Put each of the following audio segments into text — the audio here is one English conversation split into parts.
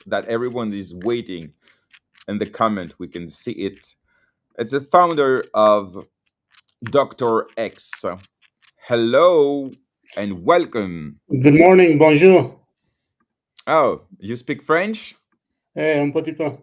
that everyone is waiting in the comment. We can see it. It's the founder of Dr. X. Hello and welcome. Good morning, bonjour. Oh, you speak French? Un petit peu.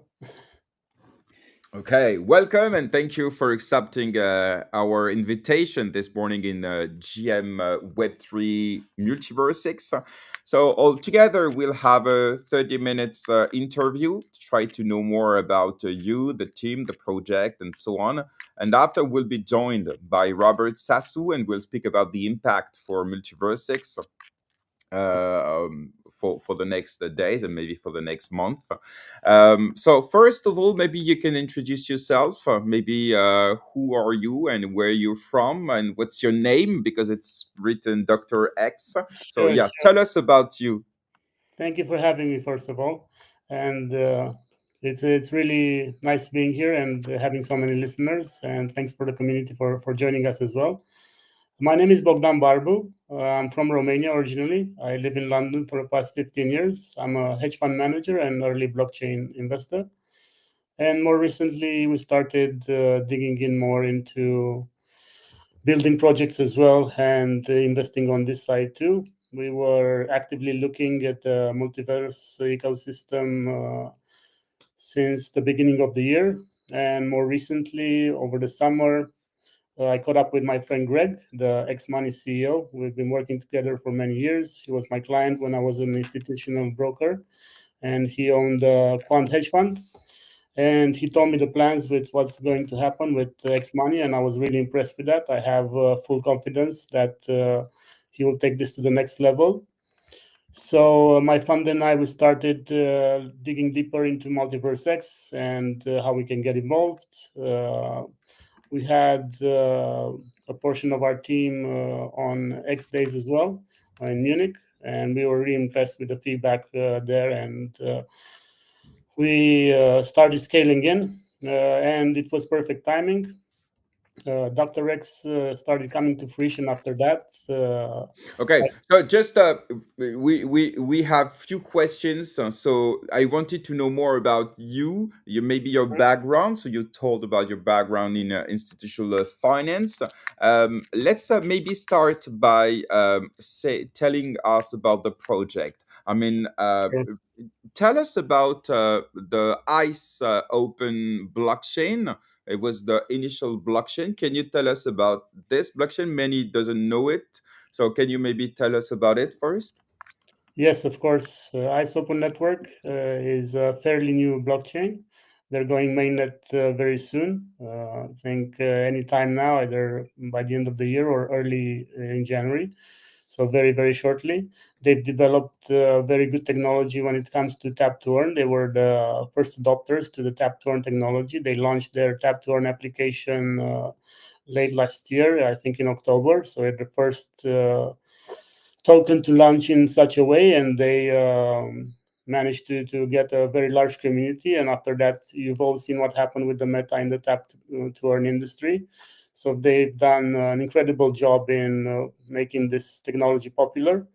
Okay, welcome and thank you for accepting our invitation this morning in GM Web3 MultiverseX. So, altogether, we'll have a 30 minutes interview to try to know more about you, the team, the project, and so on. And after, we'll be joined by Robert Sassu and we'll speak about the impact for MultiverseX for the next days and maybe for the next month. So first of all, maybe you can introduce yourself. Maybe who are you and where you're from and what's your name because it's written Dr. X. So Sure, yeah, sure. tell us about you. Thank you for having me, first of all. And it's really nice being here and having so many listeners. And thanks for the community for joining us as well. My name is Bogdan Barbu. I'm from Romania originally. I live in London for the past 15 years. I'm a hedge fund manager and early blockchain investor. And more recently, we started digging in more into building projects as well and investing on this side too. We were actively looking at the multiverse ecosystem since the beginning of the year. And more recently, over the summer, I caught up with my friend Greg, the ex-Money CEO. We've been working together for many years. He was my client when I was an institutional broker, and he owned a quant hedge fund. And he told me the plans with what's going to happen with X Money, and I was really impressed with that. I have full confidence that he will take this to the next level. So my fund and I, we started digging deeper into MultiversX and how we can get involved. We had a portion of our team on X Days as well in Munich, and we were really impressed with the feedback there. And we started scaling in, and it was perfect timing. Dr. X started coming to fruition after that. Okay, so just we have few questions. So I wanted to know more about you. You maybe your background. So you told about your background in institutional finance. Let's maybe start by say telling us about the project. I mean, tell us about the ICE open blockchain. It was the initial blockchain. Can you tell us about this blockchain? Many doesn't know it. So can you maybe tell us about it first? Yes, of course. ICE Open Network is a fairly new blockchain. They're going mainnet very soon. I think anytime now, either by the end of the year or early in January. So very, very shortly. They've developed very good technology when it comes to Tap2Earn. They were the first adopters to the Tap2Earn technology. They launched their Tap2Earn application late last year, I think in October. So they're the first token to launch in such a way, and they managed to get a very large community. And after that, you've all seen what happened with the meta in the Tap2Earn industry. So they've done an incredible job in making this technology popular.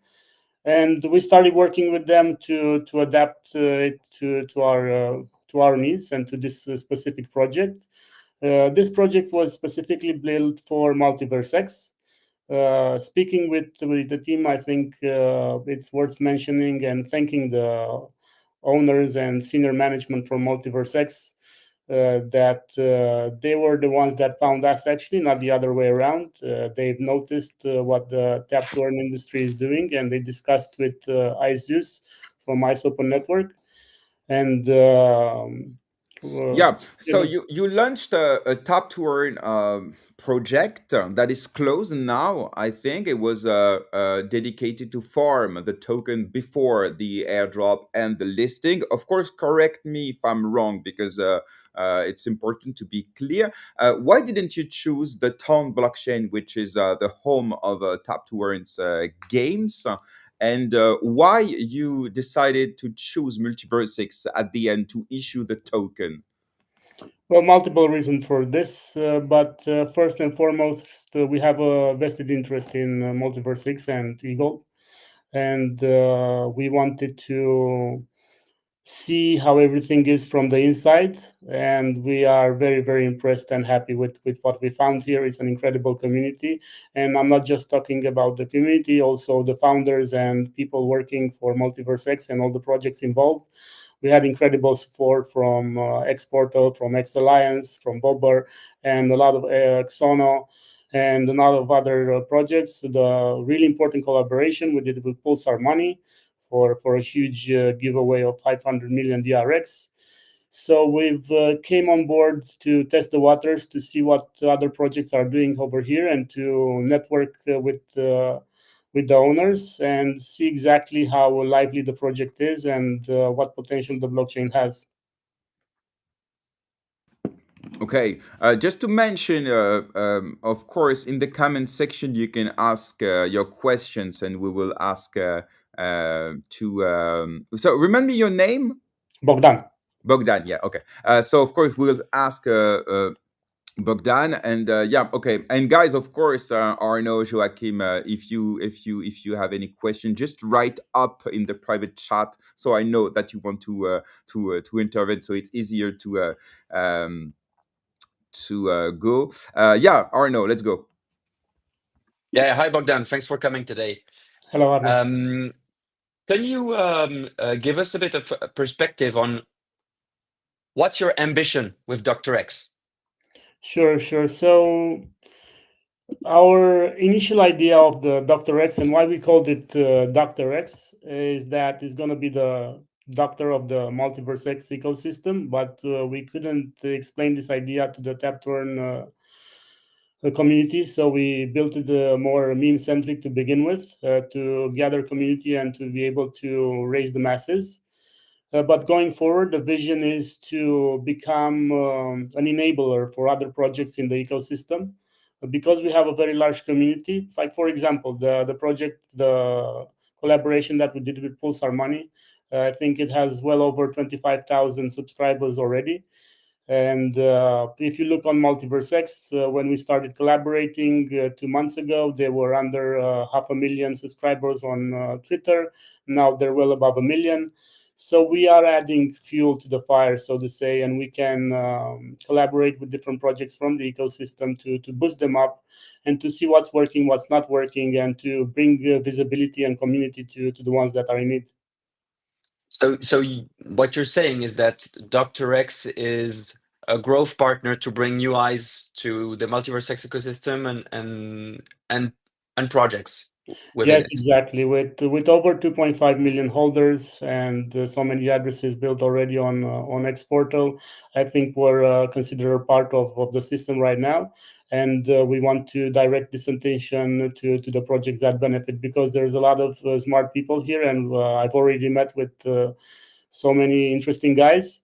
And we started working with them to adapt it to our needs and to this specific project. This project was specifically built for MultiverseX. Speaking with the team, I think it's worth mentioning and thanking the owners and senior management from MultiverseX that they were the ones that found us, actually, not the other way around. They've noticed what the Tap2Earn industry is doing, and they discussed with ICE from ICE Open Network. And Yeah. they So were you launched a Tap to Earn project that is closed now. I think it was dedicated to farm the token before the airdrop and the listing. Of course, correct me if I'm wrong because it's important to be clear. Why didn't you choose the Town blockchain, which is the home of Tap to Earn's games? And why you decided to choose Multiversix at the end to issue the token? well, multiple reasons for this, but first and foremost, we have a vested interest in MultiverseX and egld, and we wanted to see how everything is from the inside, and we are very, very impressed and happy with what we found here. It's an incredible community, and I'm not just talking about the community, also the founders and people working for MultiversX and all the projects involved. We had incredible support from Xportal, from X Alliance, from Bobber, and a lot of Xono, and a lot of other projects. The really important collaboration we did with Pulsar Money for a huge giveaway of 500 million DRX. So we've came on board to test the waters, to see what other projects are doing over here, and to network with the owners and see exactly how lively the project is and what potential the blockchain has. Okay, just to mention, of course, in the comment section you can ask your questions, and we will ask to. So remember your name, Bogdan. Bogdan. Yeah, okay. So of course we'll ask Bogdan, and yeah, okay. And guys, of course, Arno, Joachim, if you have any question, just write up in the private chat, so I know that you want to intervene, so it's easier to go. Yeah, Arno, let's go. Yeah, hi Bogdan. Thanks for coming today. Hello, Arno. Can you give us a bit of perspective on what's your ambition with Dr. X? Sure. So our initial idea of the Dr. X and why we called it Dr. X is that it's going to be the doctor of the MultiversX ecosystem, but we couldn't explain this idea to the Tap2Earn community, so we built it more meme-centric to begin with, to gather community and to be able to raise the masses. But going forward, the vision is to become an enabler for other projects in the ecosystem. Because we have a very large community, like for example, the project, the collaboration that we did with Pulsar Money, I think it has well over 25,000 subscribers already. And if you look on MultiversX, when we started collaborating 2 months ago, they were under 500,000 subscribers on Twitter. Now they're well above 1 million. So we are adding fuel to the fire, so to say, and we can collaborate with different projects from the ecosystem to boost them up and to see what's working, what's not working, and to bring visibility and community to the ones that are in need. So what you're saying is that Dr. X is a growth partner to bring new eyes to the MultiversX ecosystem and projects within Yes, it. exactly. With over 2.5 million holders and so many addresses built already on X Portal, I think we're considered a part of the system right now, and we want to direct this attention to the projects that benefit, because there's a lot of smart people here, and I've already met with so many interesting guys,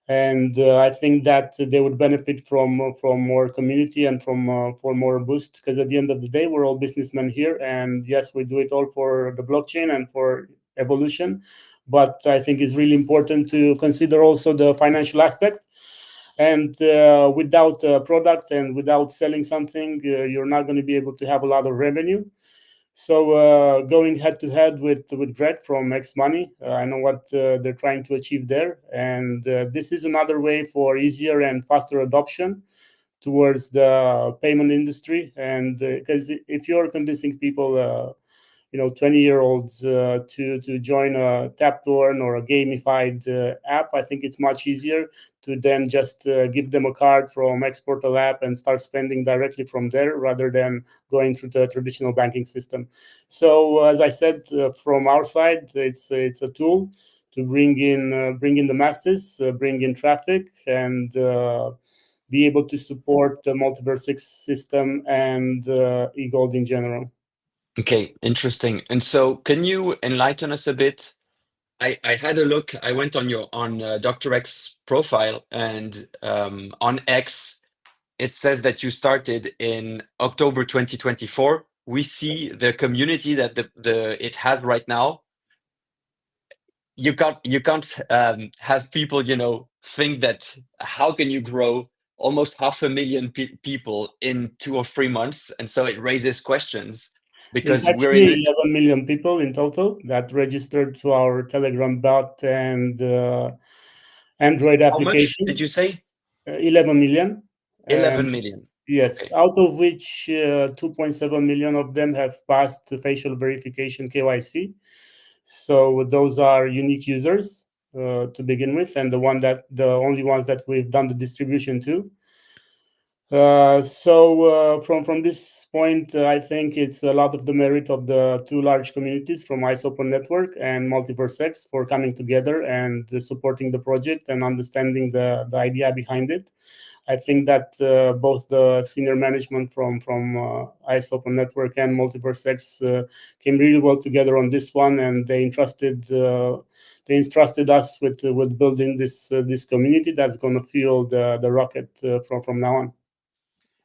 and I think that they would benefit from more community and from for more boost, because at the end of the day we're all businessmen here, and yes, we do it all for the blockchain and for evolution, but I think it's really important to consider also the financial aspect. And without a product and without selling something, you're not going to be able to have a lot of revenue. So going head to head with Greg from X Money, I know what they're trying to achieve there, and this is another way for easier and faster adoption towards the payment industry. And because if you're convincing people, 20-year-olds to join a Tap2Earn or a gamified app, I think it's much easier to then just give them a card from Exportal app and start spending directly from there, rather than going through the traditional banking system. So as I said, from our side, it's a tool to bring in the masses, bring in traffic, and be able to support the multiverse system and egld in general. Okay, interesting. And so can you enlighten us a bit? I had a look. I went on Dr. X profile, and on X it says that you started in October 2024. We see the community that it has right now. You can't have people think that how can you grow almost 500,000 people in 2 or 3 months, and so it raises questions. Because It's we're in actually 11 million people in total that registered to our Telegram bot and Android how much did application. you say? 11 million. 11 And million. yes, Okay. out of which 2.7 million of them have passed the facial verification KYC. So those are unique users to begin with, and the only ones that we've done the distribution to. From this point, I think it's a lot of the merit of the two large communities from Ice Open Network and MultiversX for coming together and supporting the project and understanding the idea behind it. I think that both the senior management from Ice Open Network and MultiversX came really well together on this one, and they entrusted us with building this community that's going to fuel the rocket from now on.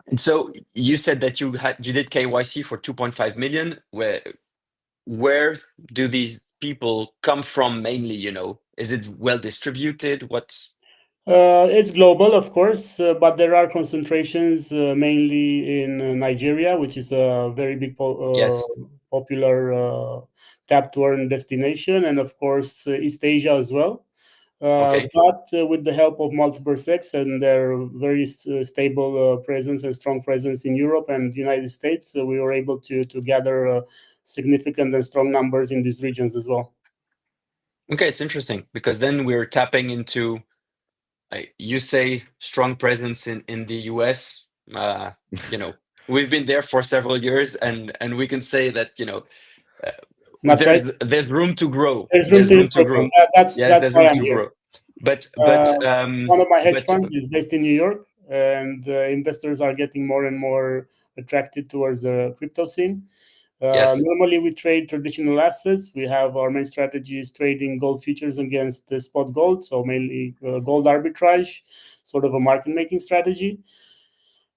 And so you said that you did KYC for 2.5 million. Where do these people come from mainly? Is it well distributed? It's global, of course, but there are concentrations mainly in Nigeria, which is a very big Yes. popular Tap2Earn destination, and of course East Asia as well. Okay. But with the help of MultiversX and their very stable presence and strong presence in Europe and the United States, we were able to gather significant and strong numbers in these regions as well. Okay, it's interesting because then we're tapping into, you say, strong presence in the US. We've been there for several years, and we can say that Not right? there's room to grow. There's room There's to room to improve. grow. That's Yes, there's why room I'm to here. grow. But One of my hedge but funds is based in New York, and investors are getting more and more attracted towards the crypto scene. yes. Normally, we trade traditional assets. We have our main strategy is trading gold futures against spot gold, so mainly gold arbitrage, sort of a market making strategy.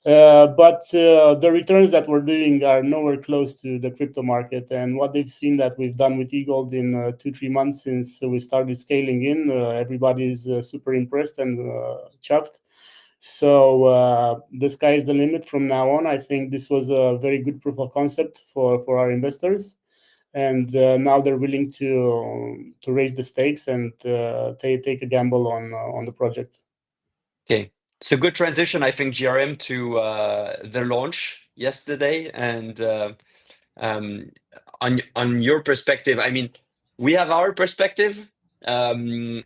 But the returns that we're doing are nowhere close to the crypto market. And what they've seen that we've done with egld in 2-3 months since we started scaling in, everybody's super impressed and chuffed. So the sky is the limit from now on. I think this was a very good proof of concept for our investors. And now they're willing to raise the stakes and take a gamble on the project. Okay. So good transition, I think, GRM, to the launch yesterday. And on your perspective, I mean, we have our perspective on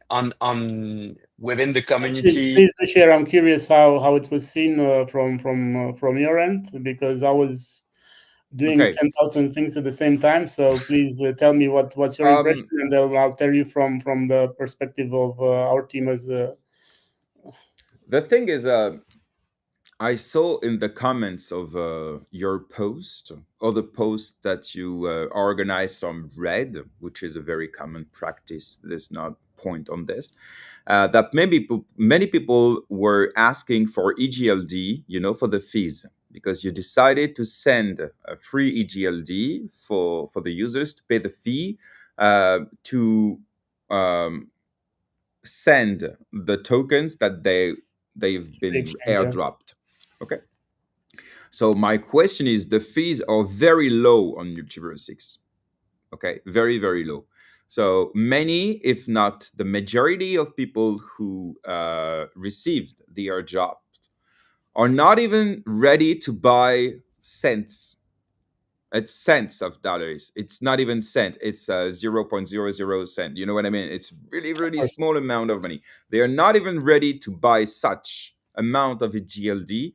within the community. Please share. I'm curious how it was seen from your end, because I was doing Okay. 10,000 things at the same time. So please tell me what's your impression, and I'll tell you from the perspective of our team as. The thing is, I saw in the comments of your post, or the post that you organized some red, which is a very common practice. There's not point on this. That many people were asking for EGLD, for the fees, because you decided to send a free EGLD for the users to pay the fee to send the tokens that they've been Exchange, yeah. airdropped. Okay. So my question is, the fees are very low on MultiversX. Okay, very, very low. So many, if not the majority of people who received the airdrop are not even ready to buy cents. It's cents of dollars. It's not even cent. It's 0.00 cent. You know what I mean? It's really, Of really course. small amount of money. They are not even ready to buy such amount of a GLD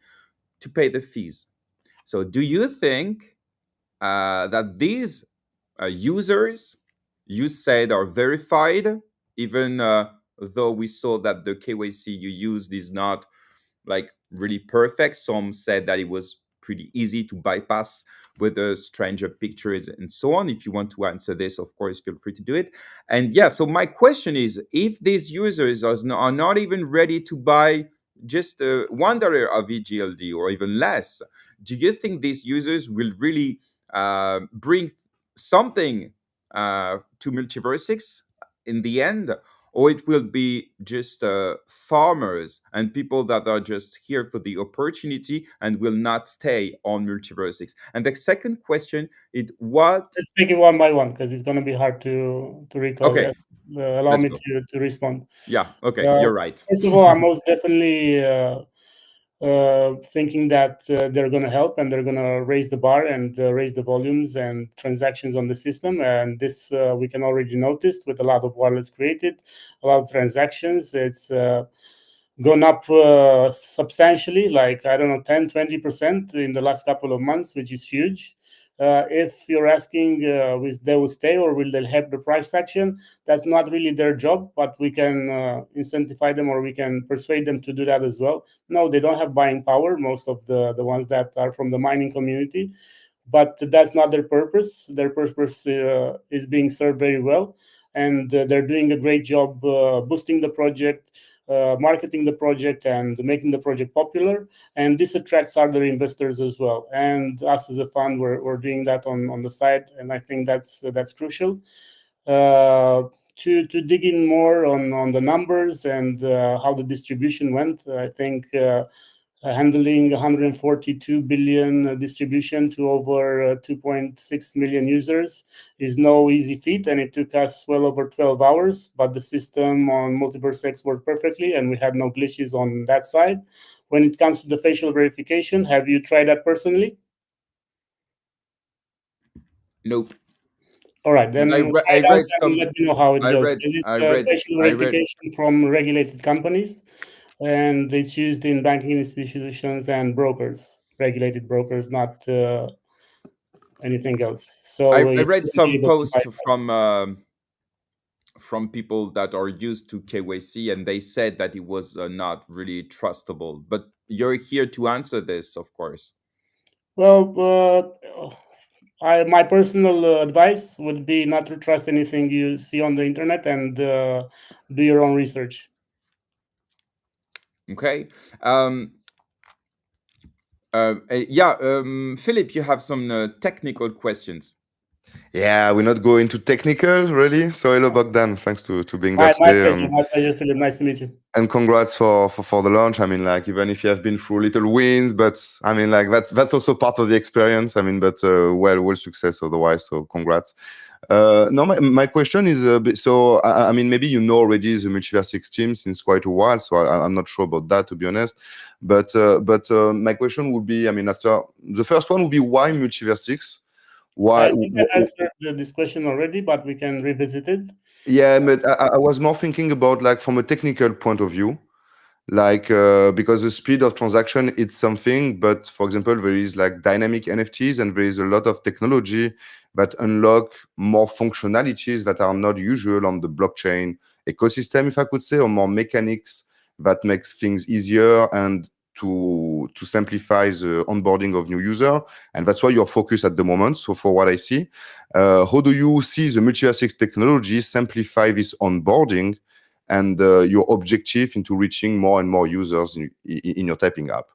to pay the fees. So do you think that these users you said are verified, even though we saw that the KYC you used is not like really perfect? Some said that it was pretty easy to bypass with the stranger pictures and so on. If you want to answer this, of course, feel free to do it. And yeah, so my question is, if these users are not even ready to buy just $1 of EGLD or even less, do you think these users will really bring something to MultiversX in the end? or it will be just farmers and people that are just here for the opportunity and will not stay on MultiversX? And the second question is what... Let's take it one by one because it's going to be hard to recall. Okay, Yes, allow let's me go. to respond. Yeah, okay, you're right. First of all, I'm most definitely thinking that they're going to help and they're going to raise the bar and raise the volumes and transactions on the system. And this we can already notice with a lot of wallets created, a lot of transactions. It's gone up substantially, like, I don't know, 10-20% in the last couple of months, which is huge. If you're asking they will stay or will they help the price action, that's not really their job, but we can incentivize them or we can persuade them to do that as well. No, they don't have buying power, most of the ones that are from the mining community, but that's not their purpose. Their purpose is being served very well, and they're doing a great job boosting the project, marketing the project, and making the project popular. And this attracts other investors as well. And us as a fund, we're doing that on the side, and I think that's crucial. To dig in more on the numbers and how the distribution went, I think handling 142 billion distribution to over 2.6 million users is no easy feat, and it took us well over 12 hours, but the system on MultiversX worked perfectly and we had no glitches on that side. When it comes to the facial verification, have you tried that personally? Nope. All right, then I try it out read and some... let me know how it goes. Is I it read facial verification from regulated companies? And it's used in banking institutions and brokers, regulated brokers, not anything else. So I you read shouldn't be some able to posts bypass. from people that are used to KYC, and they said that it was not really trustable. But you're here to answer this, of course. Well, my personal advice would be not to trust anything you see on the internet and do your own research. Okay. Philip, you have some technical questions. Yeah, we're not going into technical, really. So hello, Bogdan. Thanks to being there My today. pleasure, Philip. Nice to meet you. And congrats for the launch. I mean, like, even if you have been through little wins, but I mean, like, that's also part of the experience. I mean, but well success otherwise. So congrats. No, my question is so I mean, maybe you know already the MultiversX team since quite a while, so I'm not sure about that, to be honest. But my question would be, I mean, after the first one would be, why MultiversX? Why? I think I answered this question already, but we can revisit it. Yeah, but I was more thinking about, like, from a technical point of view, like because the speed of transaction, it's something, but for example, there is like dynamic NFTs and there is a lot of technology that unlock more functionalities that are not usual on the blockchain ecosystem, if I could say, or more mechanics that makes things easier and to simplify the onboarding of new user. And that's why you're focused at the moment. So for what I see, how do you see the MultiversX technology simplify this onboarding and your objective into reaching more and more users in your typing app?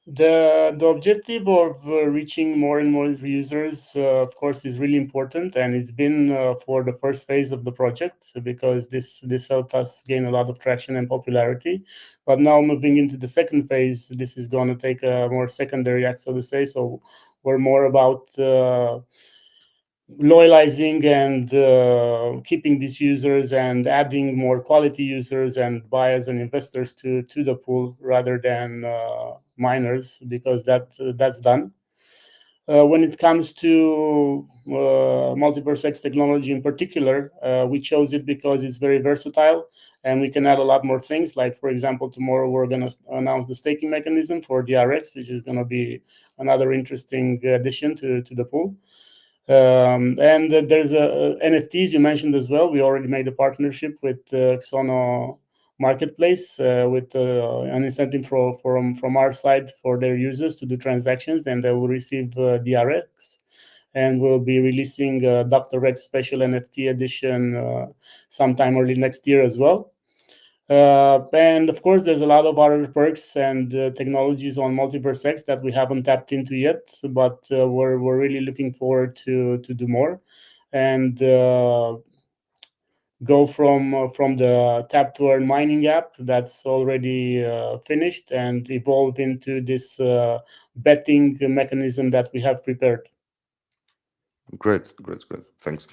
The objective of reaching more and more users, of course, is really important, and it's been for the first phase of the project, because this helped us gain a lot of traction and popularity. But now moving into the second phase, this is going to take a more secondary act, so to say. So we're more about loyalizing and keeping these users and adding more quality users and buyers and investors to the pool rather than miners, because that's done. When it comes to MultiversX technology in particular, we chose it because it's very versatile and we can add a lot more things. Like, for example, tomorrow we're going to announce the staking mechanism for DRX, which is going to be another interesting addition to the pool. And there's NFTs you mentioned as well. We already made a partnership with Xono Marketplace with an incentive from our side for their users to do transactions, and they will receive DRX. And we'll be releasing Dr. Rex special NFT edition sometime early next year as well. And of course, there's a lot of other perks and technologies on MultiversX that we haven't tapped into yet, but we're really looking forward to do more. And go from the Tap2Earn mining app that's already finished and evolve into this betting mechanism that we have prepared. Great. Thanks.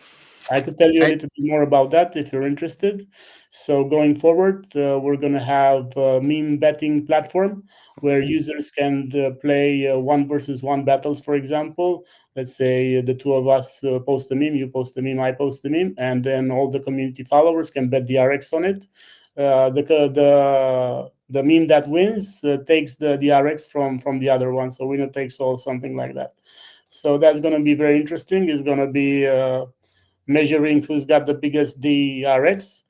I could tell you a little bit more about that if you're interested. So going forward, we're going to have a meme betting platform where users can play 1-versus-1 battles, for example. Let's say the two of us post a meme, you post a meme, I post a meme, and then all the community followers can bet the RX on it. The meme that wins takes the RX from the other one. So winner takes all, something like that. So that's going to be very interesting. It's going to be measuring who's got the biggest DRX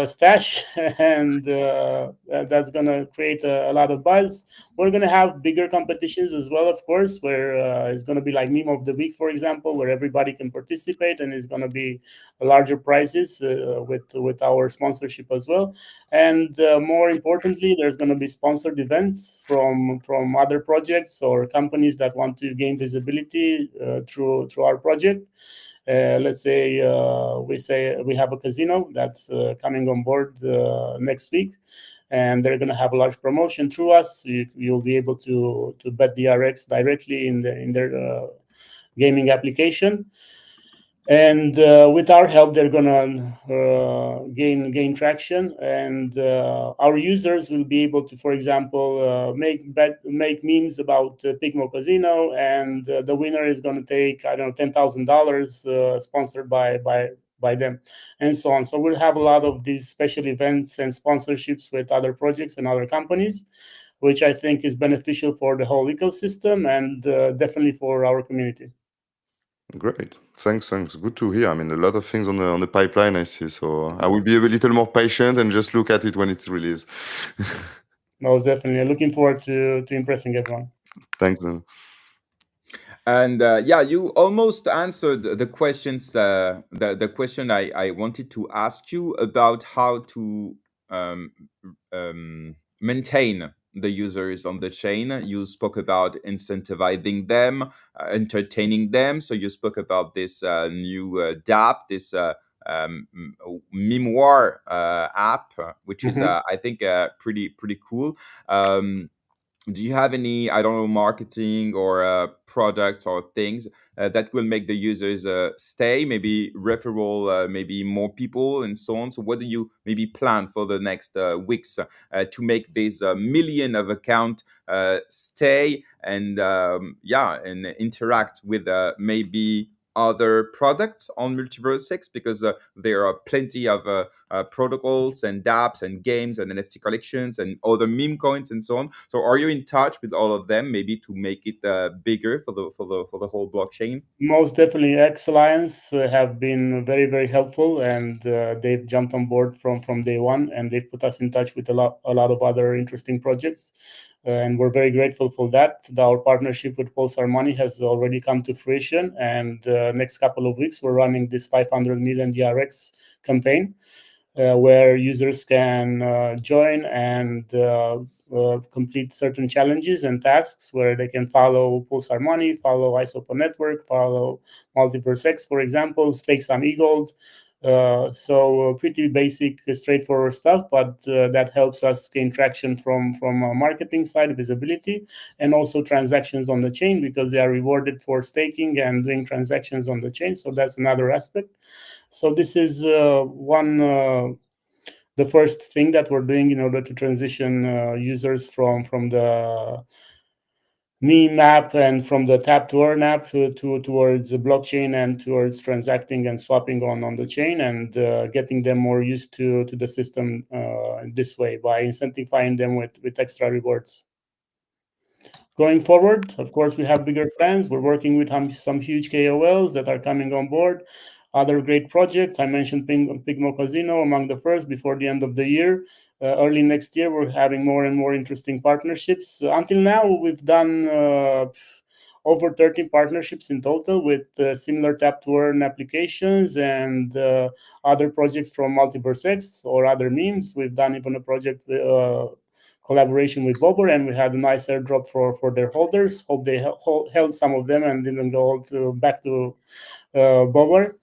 stash, and that's going to create a lot of buzz. We're going to have bigger competitions as well, of course, where it's going to be like Meme of the Week, for example, where everybody can participate, and it's going to be larger prizes with our sponsorship as well. And more importantly, there's going to be sponsored events from other projects or companies that want to gain visibility through our project. Let's say we have a casino that's coming on board next week, and they're going to have a large promotion through us. You'll be able to bet the RX directly in their gaming application. And with our help, they're gonna gain traction, and our users will be able to, for example, make memes about Pigmo Casino, and the winner is gonna take, I don't know, $10,000 sponsored by them, and so on. So we'll have a lot of these special events and sponsorships with other projects and other companies, which I think is beneficial for the whole ecosystem and definitely for our community. Great. Thanks. Good to hear. I mean, a lot of things on the pipeline, I see. So I will be a little more patient and just look at it when it's released. Most definitely. Looking forward to impressing everyone. Thanks, man. And yeah, you almost answered the questions, the question I wanted to ask you about how to maintain the users on the chain. You spoke about incentivizing them, entertaining them. So you spoke about this new DApp, this Memoir app, which is I think pretty cool. Do you have any, I don't know, marketing or products or things that will make the users stay, maybe referral, maybe more people and so on? So what do you maybe plan for the next weeks to make this million of account stay and and interact with maybe other products on MultiversX, because there are plenty of protocols and dApps and games and NFT collections and other meme coins and so on. So are you in touch with all of them, maybe to make it bigger for the whole blockchain? Most definitely, X Alliance have been very, very helpful, and they've jumped on board from day one, and they've put us in touch with a lot of other interesting projects. And we're very grateful for that. Our partnership with Pulsar Money has already come to fruition, and next couple of weeks we're running this 500 million DRX campaign, where users can join and complete certain challenges and tasks, where they can follow Pulsar Money, follow Isopo Network, follow MultiversX, for example, stake some egld. So pretty basic, straightforward stuff, but that helps us gain traction from a marketing side, visibility, and also transactions on the chain, because they are rewarded for staking and doing transactions on the chain. So that's another aspect. So this is the first thing that we're doing in order to transition users from the meme app and from the Tap2Earn app towards the blockchain and towards transacting and swapping on the chain, and getting them more used to the system this way, by incentivizing them with extra rewards. Going forward, of course, we have bigger plans. We're working with some huge KOLs that are coming on board. Other great projects, I mentioned Pigmo Casino among the first before the end of the year. Early next year, we're having more and more interesting partnerships. Until now, we've done over 13 partnerships in total with similar Tap2Earn applications and other projects from MultiversX or other memes. We've done even a project collaboration with Bobber, and we had a nice airdrop for their holders. Hope they held some of them and didn't go back to Bobber.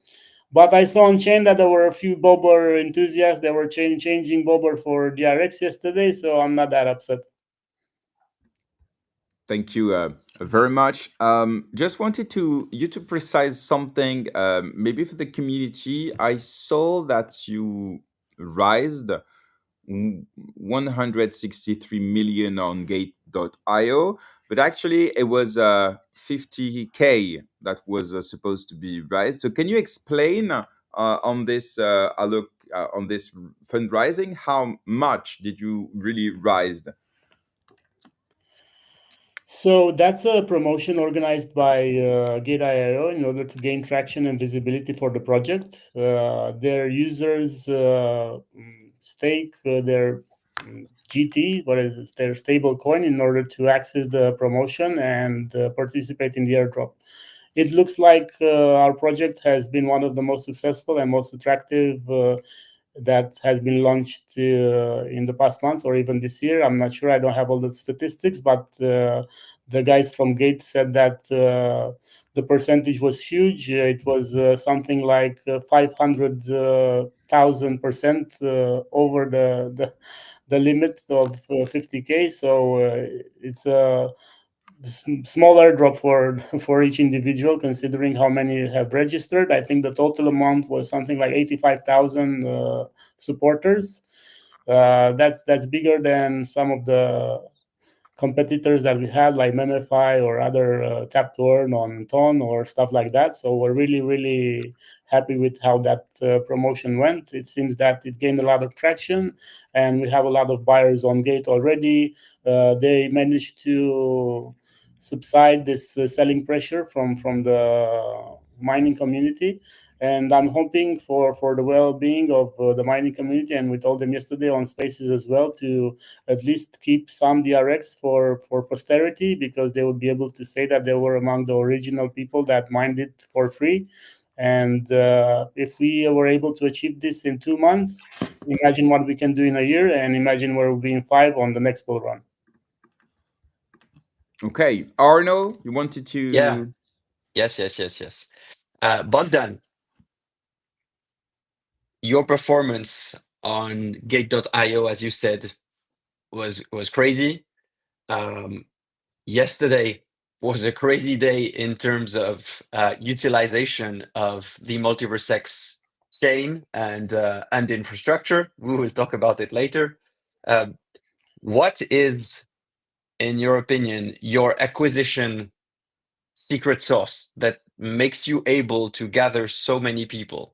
But I saw on chain that there were a few Bobber enthusiasts that were changing Bobber for DRX yesterday, so I'm not that upset. Thank you very much. Just wanted you to precise something, maybe for the community. I saw that you raised 163 million on gate.io, but actually it was 50K that was supposed to be raised. So can you explain on this on this fundraising, how much did you really raise? So that's a promotion organized by Gate.io in order to gain traction and visibility for the project. Their users stake their GT, what is it, their stable coin, in order to access the promotion and participate in the airdrop. It looks like our project has been one of the most successful and most attractive that has been launched in the past months or even this year. I'm not sure. I don't have all the statistics, but the guys from Gate said that the percentage was huge. It was something like 500,000% over the limit of 50K. So it's a small airdrop for each individual, considering how many have registered. I think the total amount was something like 85,000 supporters. That's bigger than some of the competitors that we had, like MMFI or other Tap2Earn on Ton or stuff like that. So we're really happy with how that promotion went. It seems that it gained a lot of traction, and we have a lot of buyers on Gate already. They managed to subside this selling pressure from the mining community, and I'm hoping for the well-being of the mining community. And we told them yesterday on Spaces as well to at least keep some DRX for posterity, because they would be able to say that they were among the original people that mined it for free. And if we were able to achieve this in 2 months, imagine what we can do in a year, and imagine where we'll be in 5 on the next bull run. Okay, Arno, you wanted to... Yeah. Yes. Bogdan, your performance on gate.io, as you said, was crazy. Yesterday was a crazy day in terms of utilization of the MultiversX chain and infrastructure. We will talk about it later. What is, in your opinion, your acquisition secret sauce that makes you able to gather so many people?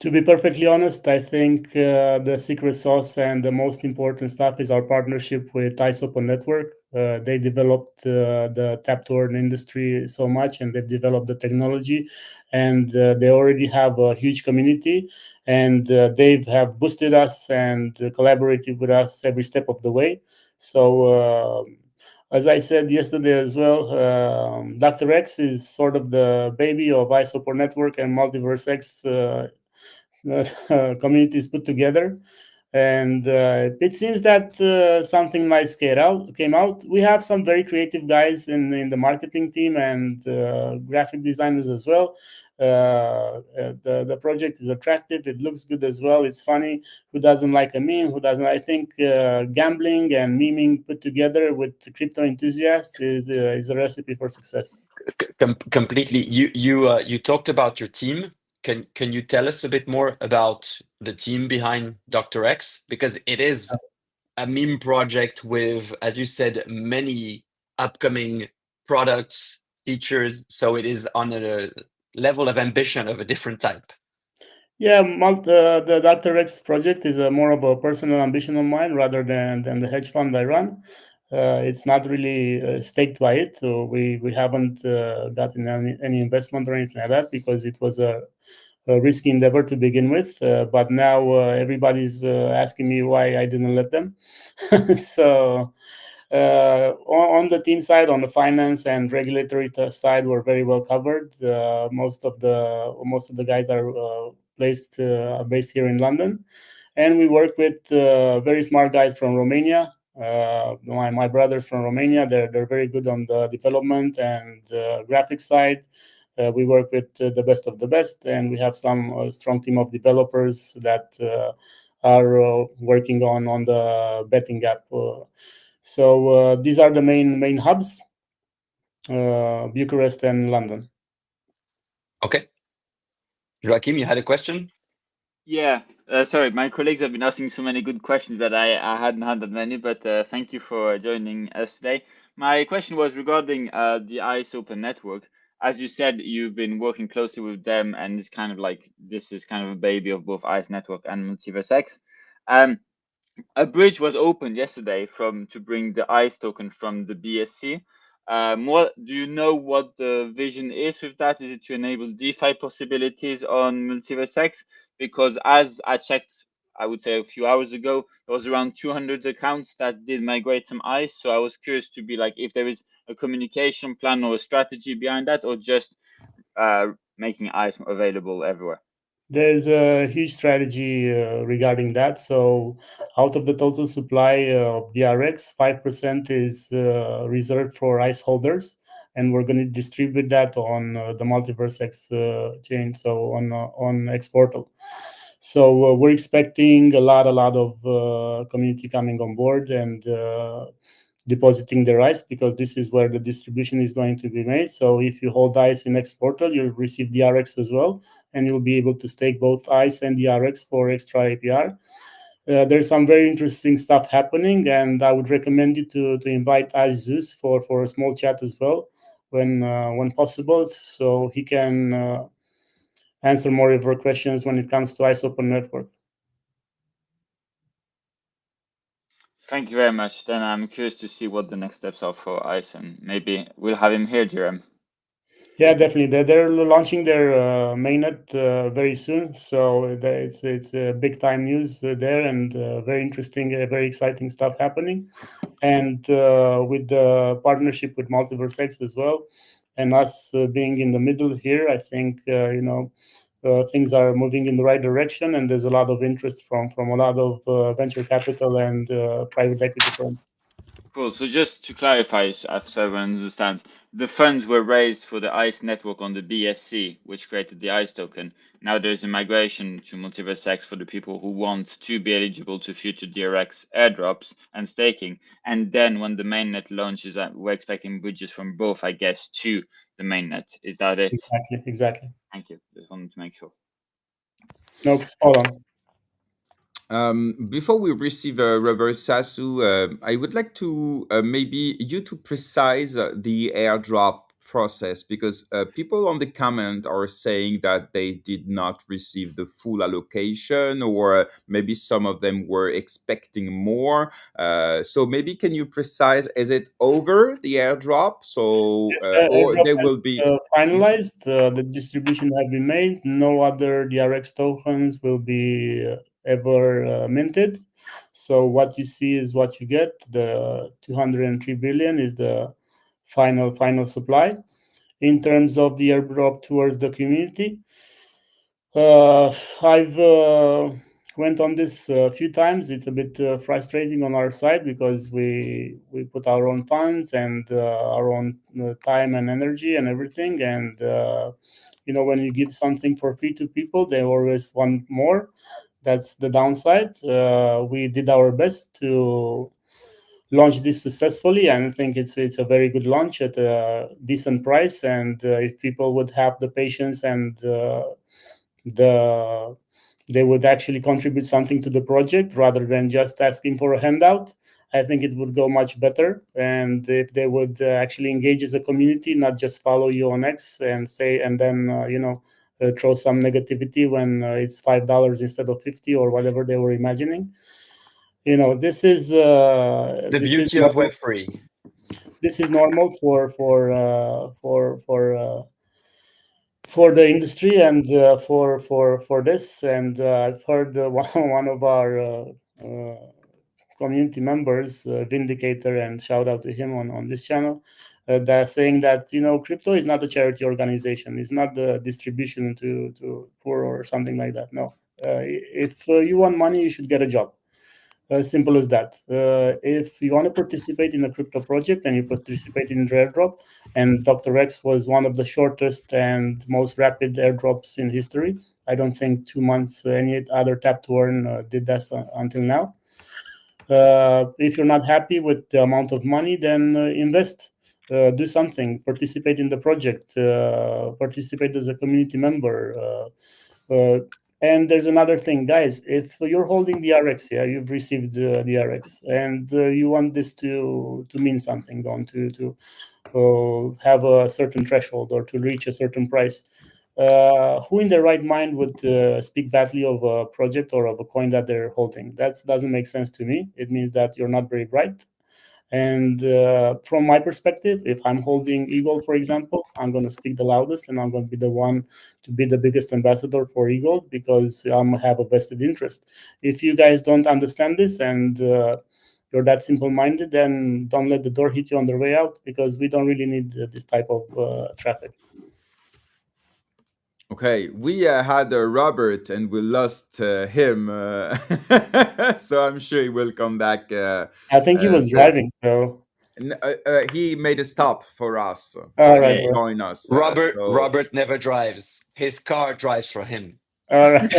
To be perfectly honest, I think the secret sauce and the most important stuff is our partnership with Isopo Network. They developed the Tap2Earn industry so much, and they've developed the technology, and they already have a huge community, and they have boosted us and collaborated with us every step of the way. So as I said yesterday as well, Dr. X is sort of the baby of Isopo Network and MultiversX communities put together. And it seems that something nice came out. We have some very creative guys in the marketing team and graphic designers as well. The project is attractive. It looks good as well. It's funny. Who doesn't like a meme? Who doesn't? I think gambling and memeing put together with crypto enthusiasts is a recipe for success. Completely. You talked about your team. Can you tell us a bit more about the team behind Dr. X? Because it is a meme project with, as you said, many upcoming products, features. So it is on a level of ambition of a different type. Yeah, the Dr. X project is more of a personal ambition of mine rather than the hedge fund I run. It's not really staked by it, so we haven't gotten any investment or anything like that, because it was a risky endeavor to begin with. But now everybody's asking me why I didn't let them. So on the team side, on the finance and regulatory side, we're very well covered. Most of the guys are based here in London, and we work with very smart guys from Romania. My brothers from Romania, they're very good on the development and graphics side. We work with the best of the best, and we have some strong team of developers that are working on the betting app. So these are the main hubs, Bucharest and London. Okay. Joachim, you had a question? Yeah, sorry, my colleagues have been asking so many good questions that I hadn't had that many, but thank you for joining us today. My question was regarding the ICE Open Network. As you said, you've been working closely with them, and it's kind of like this is kind of a baby of both ICE Network and MultiversX. A bridge was opened yesterday to bring the ICE token from the BSC. Do you know what the vision is with that? Is it to enable DeFi possibilities on MultiversX? Because as I checked, I would say a few hours ago, there was around 200 accounts that did migrate some ICE. So I was curious to be like, if there is a communication plan or a strategy behind that, or just making ICE available everywhere. There's a huge strategy regarding that. So out of the total supply of DRX, 5% is reserved for ICE holders, and we're going to distribute that on the MultiversX chain, so on X Portal. So we're expecting a lot of community coming on board and depositing their ICE, because this is where the distribution is going to be made. So if you hold ICE in X Portal, you'll receive DRX as well, and you'll be able to stake both ICE and DRX for extra APR. There's some very interesting stuff happening, and I would recommend you to invite ICE Zeus for a small chat as well when possible, so he can answer more of your questions when it comes to ICE Open Network. Thank you very much. Then I'm curious to see what the next steps are for ICE, and maybe we'll have him here, GM. Yeah, definitely. They're launching their mainnet very soon, so it's big time news there, and very interesting, very exciting stuff happening. And with the partnership with MultiversX as well, and us being in the middle here, I think things are moving in the right direction, and there's a lot of interest from a lot of venture capital and private equity firms. Cool. So just to clarify, so everyone understands, the funds were raised for the ICE network on the BSC, which created the ICE token. Now there's a migration to MultiversX for the people who want to be eligible to future DRX airdrops and staking. And then when the mainnet launches, we're expecting bridges from both, I guess, to the mainnet. Is that it? Exactly. Thank you. Just wanted to make sure. No, hold on. Before we receive Robert Sasu, I would like to maybe you to precise the airdrop process, because people on the comment are saying that they did not receive the full allocation, or maybe some of them were expecting more. So maybe can you precise, is it over the airdrop? So Yes, or airdrop there will has be finalized. The distribution has been made. No other DRX tokens will be ever minted. So what you see is what you get. The 203 billion is the final supply. In terms of the airdrop towards the community, I've went on this a few times. It's a bit frustrating on our side, because we put our own funds and our own time and energy and everything, and when you give something for free to people, they always want more. That's the downside. We did our best to launch this successfully, and I think it's a very good launch at a decent price. And if people would have the patience and they would actually contribute something to the project rather than just asking for a handout, I think it would go much better. And if they would actually engage as a community, not just follow you on X and say, and then throw some negativity when it's $5 instead of 50 or whatever they were imagining. This is The beauty of Web3. This is normal for the industry and for this. And I've heard one of our community members, Vindicator, and shout out to him on this channel, that saying that crypto is not a charity organization. It's not the distribution to poor or something like that. No, if you want money, you should get a job. As simple as that. If you want to participate in a crypto project and you participate in the airdrop, and Dr. X was one of the shortest and most rapid airdrops in history. I don't think 2 months any other Tap2Earn did that until now. If you're not happy with the amount of money, then invest. Do something. Participate in the project. Participate as a community member. And there's another thing, guys. If you're holding the RX, yeah, you've received the RX, and you want this to mean something, to have a certain threshold or to reach a certain price. Who in their right mind would speak badly of a project or of a coin that they're holding? That doesn't make sense to me. It means that you're not very bright. And from my perspective, if I'm holding egld, for example, I'm going to speak the loudest, and I'm going to be the one to be the biggest ambassador for egld because I have a vested interest. If you guys don't understand this and you're that simple-minded, then don't let the door hit you on the way out, because we don't really need this type of traffic. Okay, we had Robert and we lost him, so I'm sure he will come back. I think he was driving, so. He made a stop for us All right, to bro. join us. Robert never drives. His car drives for him. All right.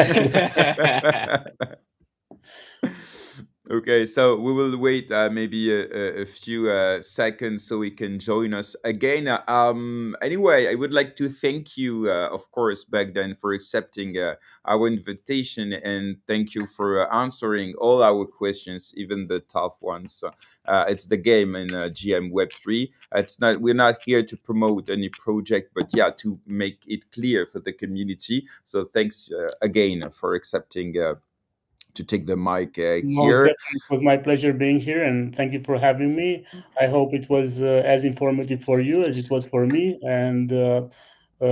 Okay, so we will wait maybe a few seconds so he can join us again. Anyway, I would like to thank you, of course, Bogdan, for accepting our invitation, and thank you for answering all our questions, even the tough ones. It's the game in GM Web3. It's not. We're not here to promote any project, but yeah, to make it clear for the community. So thanks again for accepting. To take the mic Most here. definitely, it was my pleasure being here, and thank you for having me. I hope it was as informative for you as it was for me. And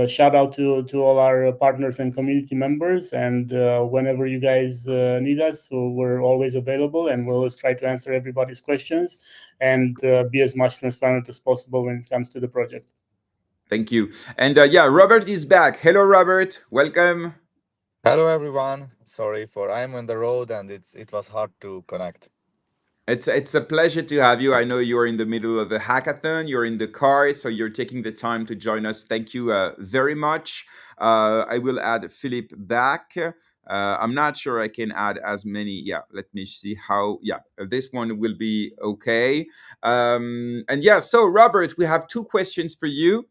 shout out to all our partners and community members. And whenever you guys need us, so we're always available, and we'll always try to answer everybody's questions and be as much transparent as possible when it comes to the project. Thank you. And yeah, Robert is back. Hello, Robert. Welcome. Hello everyone. Sorry for I'm on the road and it was hard to connect. It's a pleasure to have you. I know you're in the middle of a hackathon. You're in the car, so you're taking the time to join us. Thank you very much. I will add Philip back. I'm not sure I can add as many. Yeah, let me see how. Yeah, this one will be okay. And yeah, so Robert, we have two questions for you.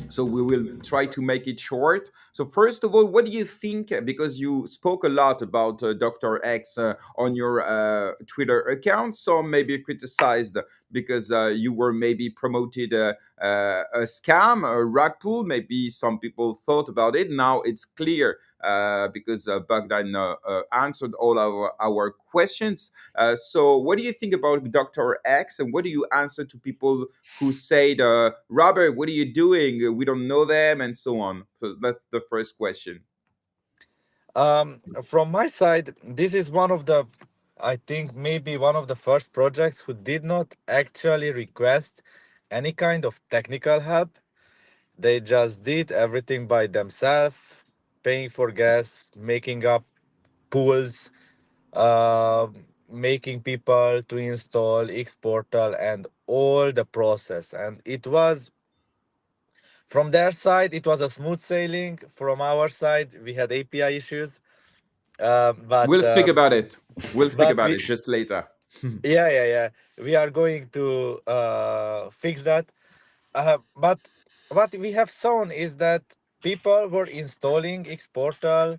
So we will try to make it short. So first of all, what do you think? Because you spoke a lot about Dr. X on your Twitter account, some maybe criticized because you were maybe promoted a scam, a rug pull. Maybe some people thought about it. Now it's clear because Bogdan answered all our questions. So what do you think about Dr. X, and what do you answer to people who said, Robert, what are you doing? We don't know them, and so on. So that's the first question. From my side, this is one of the I think maybe one of the first projects who did not actually request any kind of technical help. They just did everything by themselves, paying for gas, making up pools, uh, making people to install X portal and all the process. And it was from their side, it was a smooth sailing. From our side, we had API issues, but We'll speak about it. We'll speak but about we it just later. yeah, we are going to fix that. But what we have shown is that people were installing X portal,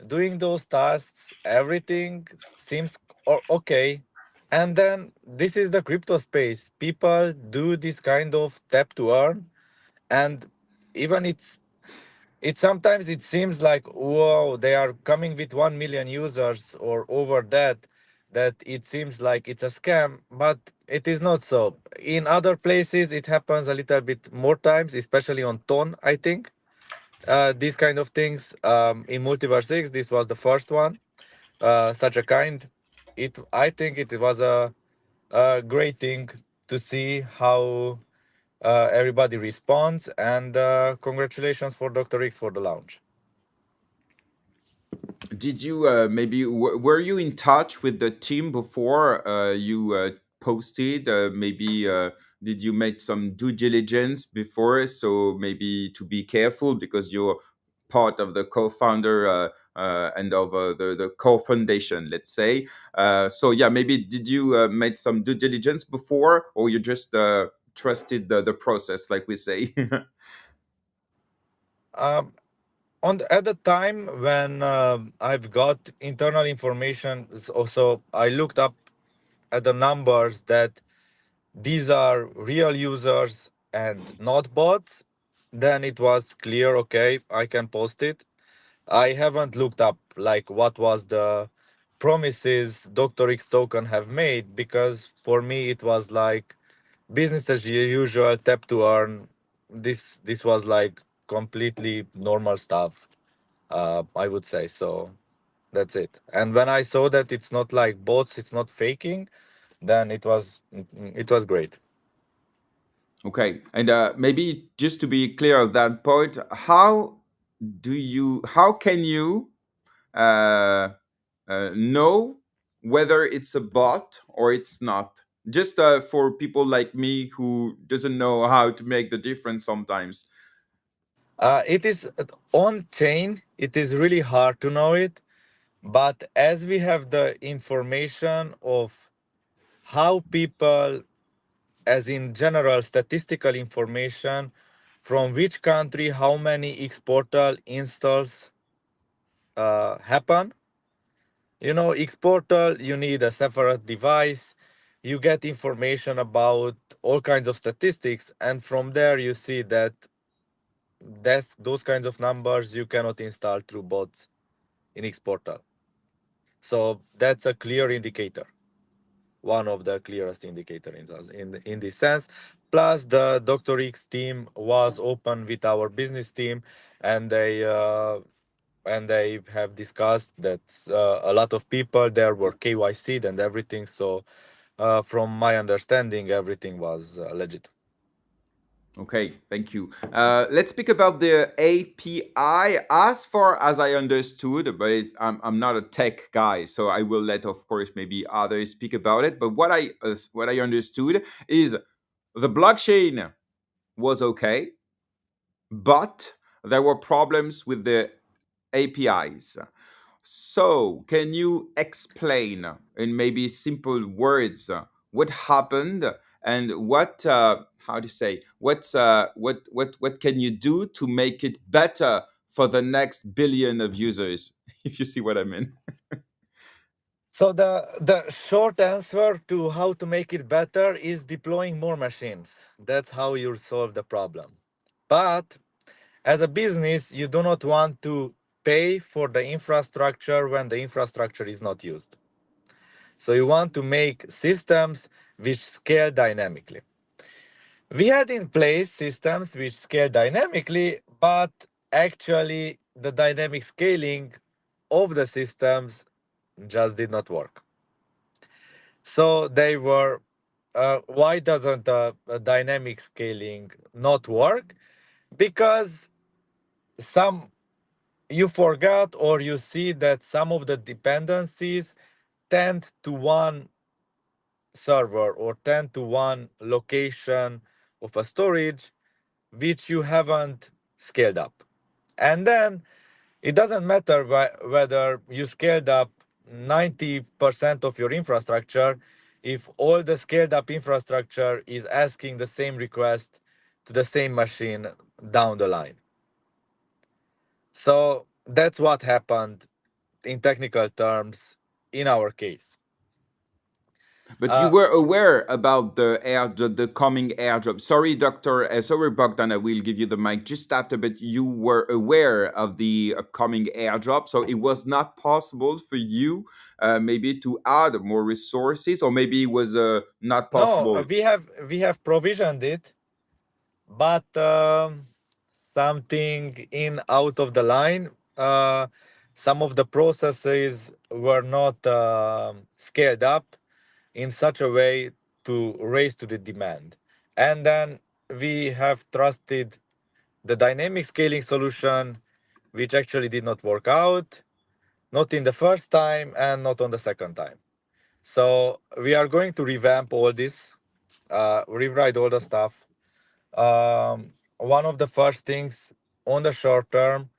doing those tasks, everything seems okay. And then this is the crypto space. People do this kind of tap to earn, and even it sometimes it seems like whoa, they are coming with 1 million users or over that it seems like it's a scam, but it is not so. In other places it happens a little bit more times, especially on Ton, I think. These kind of things, in MultiversX, this was the first one, such a kind. I think it was a great thing to see how everybody responds, and congratulations for Dr. X for the launch. Did you maybe were you in touch with the team before you posted? Maybe did you make some due diligence before? So maybe to be careful because you're part of the co-founder and of the co-foundation, let's say. So yeah, maybe did you make some due diligence before, or you just trusted the process, like we say? Um, at the time when I've got internal information, also I looked up at the numbers that these are real users and not bots, then it was clear, okay, I can post it. I haven't looked up like what was the promises Dr. X token have made, because for me it was like business as usual, tap to earn. This was like completely normal stuff. I would say so. That's it. And when I saw that it's not like bots, it's not faking, then it was great. Okay, and maybe just to be clear of that point, how can you uh, know whether it's a bot or it's not? Just for people like me who doesn't know how to make the difference sometimes. It is on chain. It is really hard to know it, but as we have the information of how people, as in general statistical information, from which country, how many exportal installs happen. Exportal, you need a separate device. You get information about all kinds of statistics, and from there you see that those kinds of numbers you cannot install through bots in exportal. So that's a clear indicator, one of the clearest indicator in this sense. Plus, the Dr. X team was open with our business team, and they have discussed that a lot of people there were KYC'd and everything. So, from my understanding, everything was legit. Okay, thank you. Let's speak about the API. As far as I understood, but I'm not a tech guy, so I will let, of course, maybe others speak about it. But what I understood is the blockchain was okay, but there were problems with the APIs. So, can you explain in maybe simple words what happened and what how to say what can you do to make it better for the next billion of users, if you see what I mean? So the short answer to how to make it better is deploying more machines. That's how you solve the problem. But as a business, you do not want to pay for the infrastructure when the infrastructure is not used. So you want to make systems which scale dynamically. We had in place systems which scale dynamically, but actually the dynamic scaling of the systems just did not work. So they were, why doesn't a dynamic scaling not work? Because some you forgot, or you see that some of the dependencies tend to one server or tend to one location of a storage which you haven't scaled up. And then it doesn't matter whether you scaled up 90% of your infrastructure if all the scaled up infrastructure is asking the same request to the same machine down the line. So that's what happened in technical terms in our case. But you Uh, were aware about the coming airdrop. Sorry, Doctor. Sorry, Bogdan. I will give you the mic just after. But you were aware of the upcoming airdrop, so it was not possible for you, maybe to add more resources, or maybe it was not no, possible. we have provisioned it, but something in out of the line. Some of the processes were not scaled up in such a way to raise to the demand, and then we have trusted the dynamic scaling solution, which actually did not work out. not in the first time and not on the second time. So we are going to revamp all this, rewrite all the stuff. One of the first things on the short term,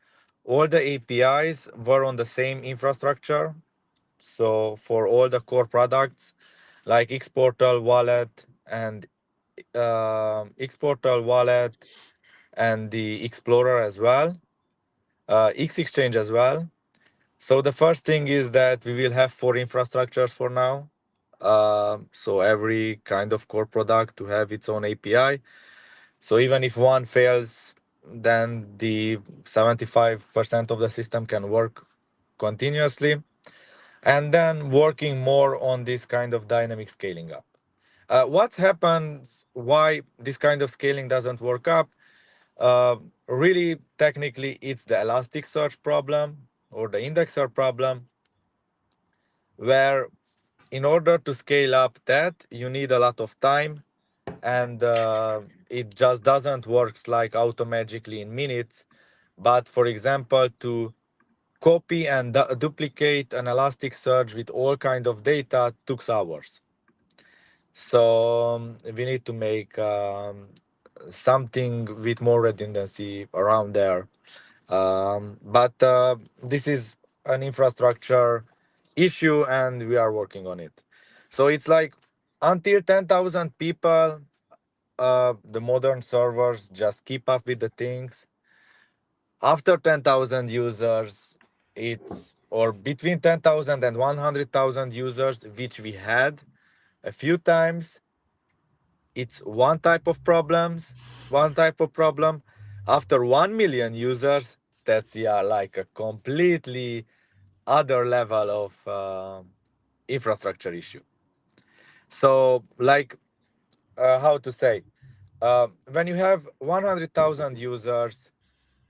all the APIs were on the same infrastructure. So for all the core products like Xportal wallet and Xportal wallet and the Explorer as well, X Exchange as well. So the first thing is that we will have four infrastructures for now. So every kind of core product to have its own API. So even if one fails, then the 75% of the system can work continuously. And then working more on this kind of dynamic scaling up. What happens, why this kind of scaling doesn't work up? Really, technically, it's the Elasticsearch problem or the indexer problem, where in order to scale up that, you need a lot of time, and it just doesn't work like automagically in minutes. But for example, to copy and duplicate an Elasticsearch with all kind of data took hours. So we need to make something with more redundancy around there. But this is an infrastructure issue and we are working on it. So it's like until 10,000 people, the modern servers just keep up with the things. After 10,000 users, it's or between 10,000 and 100,000 users, which we had a few times, it's one type of problem. After 1 million users, that's like a completely other level of infrastructure issue. So like how to say, when you have 100,000 users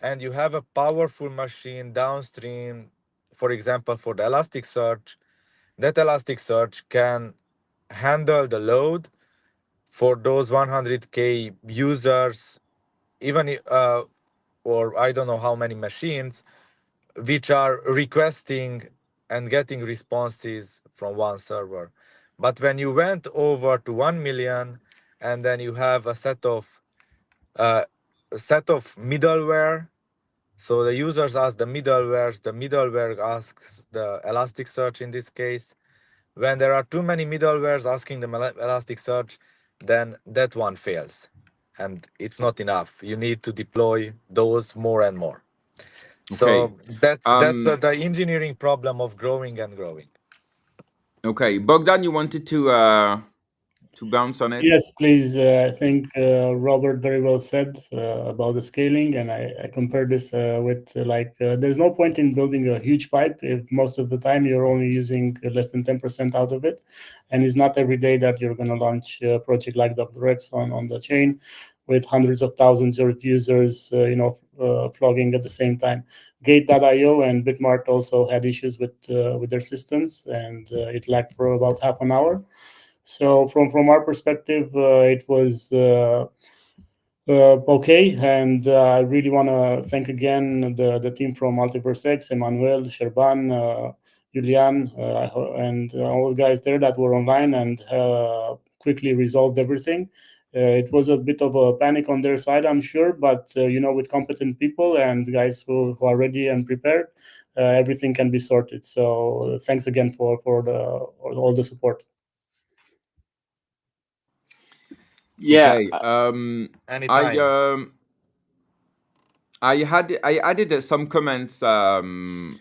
and you have a powerful machine downstream, for example, for the Elasticsearch, that Elasticsearch can handle the load for those 100K users, even or I don't know how many machines, which are requesting and getting responses from one server. But when you went over to 1 million, and then you have uh, a set of middleware, so the users ask the middleware asks the Elasticsearch in this case. When there are too many middlewares asking the Elasticsearch, then that one fails. And it's not enough. You need to deploy those more and more. Okay. So that's the engineering problem of growing and growing. Okay, Bogdan, you wanted to bounce on it? Yes, please. I think Robert very well said about the scaling, and I compared this with there's no point in building a huge pipe if most of the time you're only using less than 10% out of it, and it's not every day that you're going to launch a project like Dr. X on the chain with hundreds of thousands of users, flogging at the same time. Gate.io and Bitmart also had issues with their systems, and it lagged for about half an hour. So from our perspective, it was okay, and I really want to thank again the team from MultiversX, Emmanuel, Sherban, Julian, and all the guys there that were online and quickly resolved everything. It was a bit of a panic on their side, I'm sure, but with competent people and guys who are ready and prepared, everything can be sorted. So thanks again for all the support. Yeah. Okay. Anytime. I added some comments and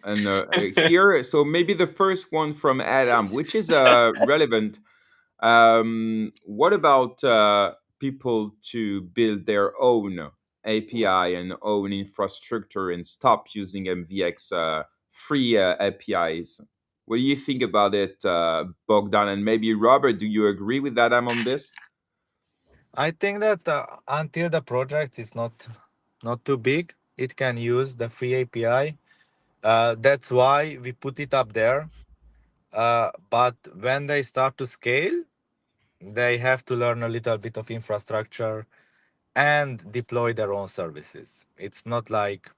here. So maybe the first one from Adam, which is relevant. What about people to build their own API and own infrastructure and stop using MVX free APIs? What do you think about it, Bogdan? And maybe Robert, do you agree with Adam on this? I think that until the project is not too big, it can use the free API. That's why we put it up there. But when they start to scale, they have to learn a little bit of infrastructure and deploy their own services. It's not like,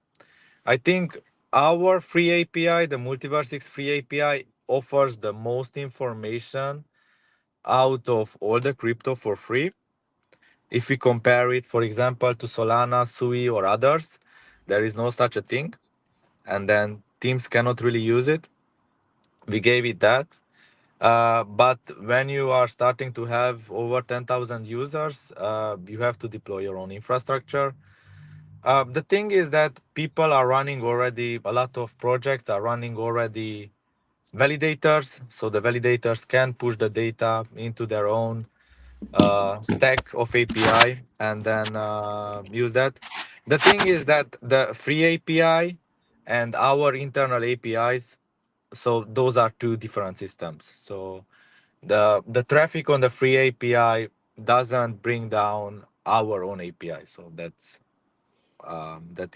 I think our free API, the MultiversX free API, offers the most information out of all the crypto for free. If we compare it, for example, to Solana, Sui, or others, there is no such a thing. And then teams cannot really use it. We gave it that. But when you are starting to have over 10,000 users, you have to deploy your own infrastructure. The thing is that people are running already, a lot of projects are running already validators. So the validators can push the data into their own stack of API and then use that. The thing is that the free API and our internal APIs, so those are two different systems. So the traffic on the free API doesn't bring down our own API. So that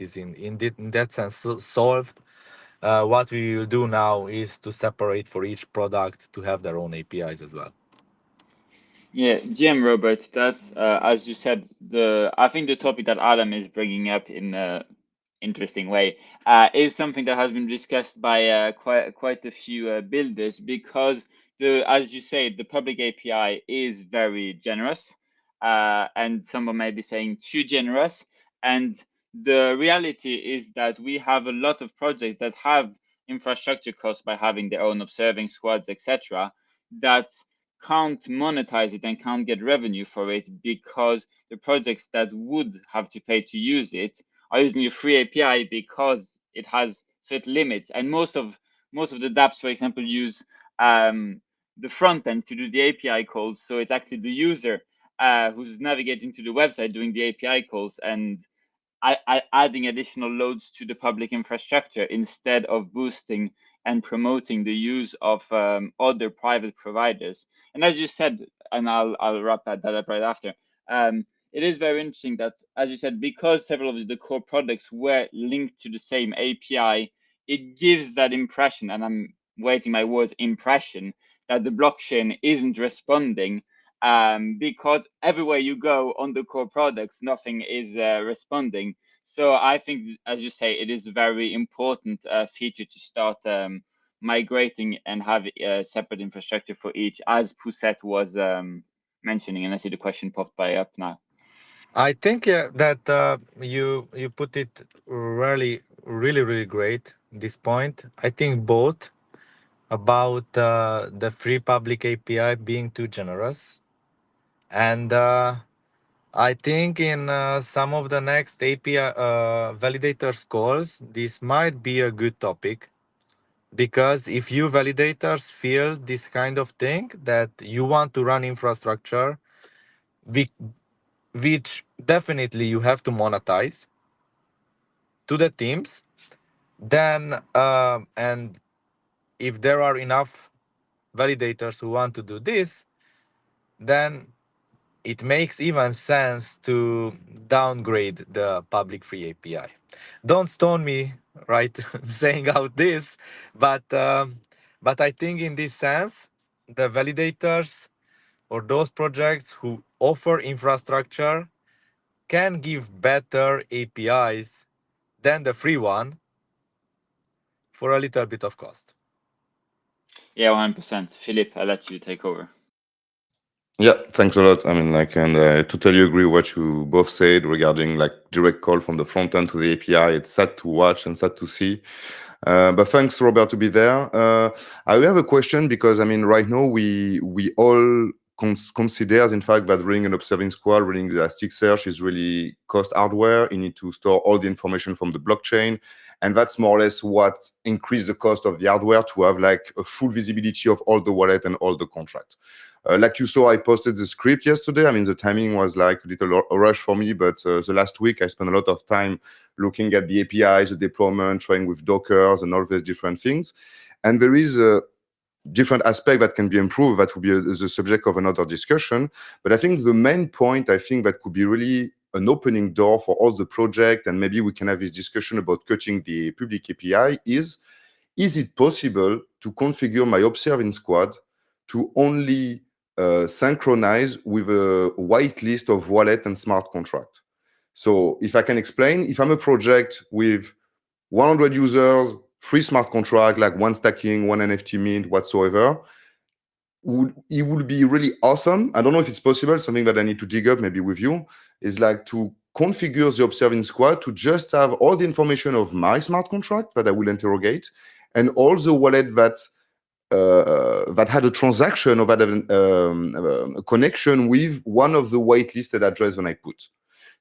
is in that sense solved. What we will do now is to separate for each product to have their own APIs as well. Yeah, GM Robert, that's as you said, I think the topic that Adam is bringing up in a interesting way is something that has been discussed by quite a few builders, because as you say, the public API is very generous, and someone may be saying too generous. And the reality is that we have a lot of projects that have infrastructure costs by having their own observing squads, etc., that can't monetize it and can't get revenue for it, because the projects that would have to pay to use it are using a free API because it has certain limits. And most of the dApps, for example, use the front end to do the API calls. So it's actually the user who's navigating to the website doing the API calls and adding additional loads to the public infrastructure instead of boosting and promoting the use of other private providers. And as you said, and I'll wrap that up right after. It is very interesting that, as you said, because several of the core products were linked to the same API, it gives that impression, and I'm weighting my words, impression, that the blockchain isn't responding, because everywhere you go on the core products, nothing is responding. So I think, as you say, it is a very important feature to start migrating and have a separate infrastructure for each, as Poussette was mentioning. And I see the question popped by up now. I think that you put it really great. This point, I think both about the free public API being too generous, and I think in some of the next API validators calls, this might be a good topic, because if you validators feel this kind of thing that you want to run infrastructure, which definitely you have to monetize to the teams, then and if there are enough validators who want to do this, then it makes even sense to downgrade the public free API. Don't stone me, right, saying out this, but I think in this sense, the validators or those projects who offer infrastructure can give better APIs than the free one for a little bit of cost. Yeah, 100%. Philippe, I'll let you take over. Yeah, thanks a lot. I mean, and I totally agree with what you both said regarding direct call from the front end to the API. It's sad to watch and sad to see. But thanks, Robert, to be there. I have a question, because right now we all consider, in fact, that running an observing squad, running the Elasticsearch is really cost hardware. You need to store all the information from the blockchain, and that's more or less what increased the cost of the hardware, to have a full visibility of all the wallet and all the contracts. Like you saw, I posted the script yesterday. The timing was a little rush for me, but the last week I spent a lot of time looking at the APIs, the deployment, trying with Dockers and all these different things. And there is a different aspect that can be improved. That would be the subject of another discussion. But I think the main point, I think that could be really an opening door for all the project, and maybe we can have this discussion about cutting the public API, is it possible to configure my observing squad to only synchronize with a whitelist of wallet and smart contract? So if I can explain, if I'm a project with 100 users, free smart contract, like one stacking, one NFT mint, whatsoever. It would be really awesome. I don't know if it's possible. Something that I need to dig up maybe with you is like to configure the observing squad to just have all the information of my smart contract that I will interrogate, and all the wallet that had a transaction or that had a connection with one of the whitelisted address when I put.